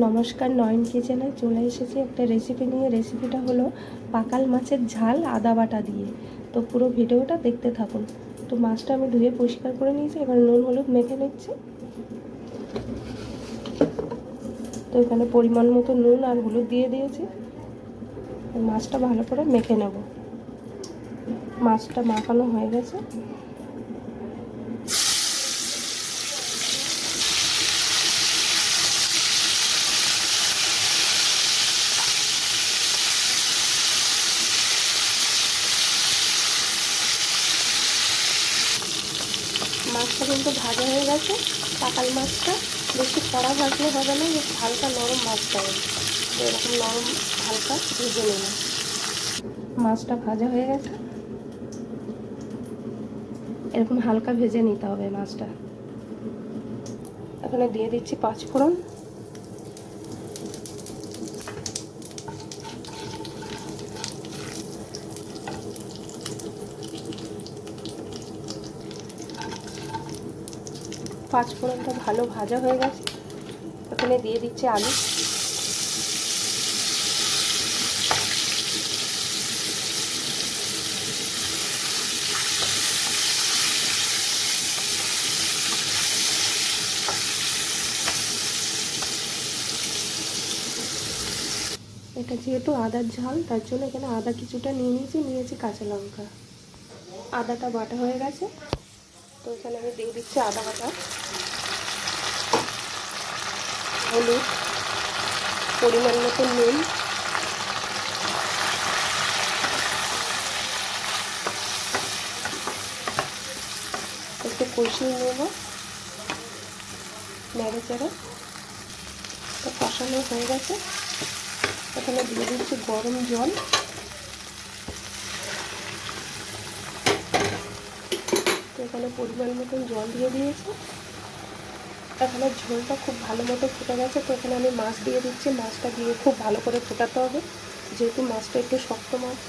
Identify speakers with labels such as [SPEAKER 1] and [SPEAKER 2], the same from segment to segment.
[SPEAKER 1] নমস্কার, নয়ন কিচেনে চলে এসেছি একটা রেসিপি নিয়ে। রেসিপিটা হলো পাকাল মাছের ঝাল আদা বাটা দিয়ে। তো পুরো ভিডিওটা দেখতে থাকুন। তো মাছটা আমি ধুয়ে পরিষ্কার করে নিয়েছি, এবার নুন হলুদ মেখে নিচ্ছি। তো এখানে পরিমাণ মতো নুন আর হলুদ দিয়ে দিয়েছি। মাছটা ভালো করে মেখে নেব। মাছটা মাখানো হয়ে গেছে। মাছটা কিন্তু ভাজা হয়ে গেছে। পাকাল মাছটা বেশি কড়া ভাজলে হবে না, হালকা নরম ভাজতে হবে। তো এরকম নরম হালকা ভেজে নেব। মাছটা ভাজা হয়ে গেছে, এরকম হালকা ভেজে নিতে হবে মাছটা। এখানে দিয়ে দিচ্ছি 5 ফোড়ন। পাঁচ ফোড়নটা ভালো ভাজা হয়ে গেছে, এখানে দিয়ে দিচ্ছি আলু। এটা যেহেতু আদার ঝাল, তার জন্য এখানে আদা কিছুটা নিয়েছি কাঁচা লঙ্কা। আদাটা বাটা হয়ে গেছে, তো এখানে আমি দিয়ে দিচ্ছি আদা বাটা, হলুদ, পরিমাণ মতো নুন, একটু কষিয়ে নেব নেড়ে চেড়ে। তো কষানো হয়ে গেছে, এখানে দিয়ে দিচ্ছি গরম জল। তো এখানে পরিমাণ মতন জল দিয়ে দিয়েছি। এখানে ঝোলটা খুব ভালো মতো ফুটে গেছে, তো এখানে আমি মাছ দিয়ে দিচ্ছি। মাছটা দিয়ে খুব ভালো করে ফোটাতে হবে, যেহেতু মাছটা একটু শক্ত মাছ।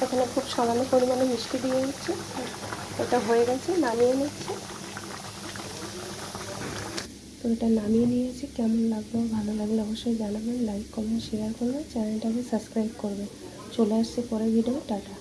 [SPEAKER 1] এখানে খুব সামান্য পরিমাণে মিষ্টি দিয়ে দিচ্ছি। এটা হয়ে গেছে, নামিয়ে নিচ্ছি। তো এটা নামিয়ে নিয়েছি। কেমন লাগলো, ভালো লাগলে অবশ্যই জানাবেন, লাইক কমেন্ট শেয়ার করবেন, চ্যানেলটাকে সাবস্ক্রাইব করবেন। চলে আসছে পরের ভিডিও। টাটা।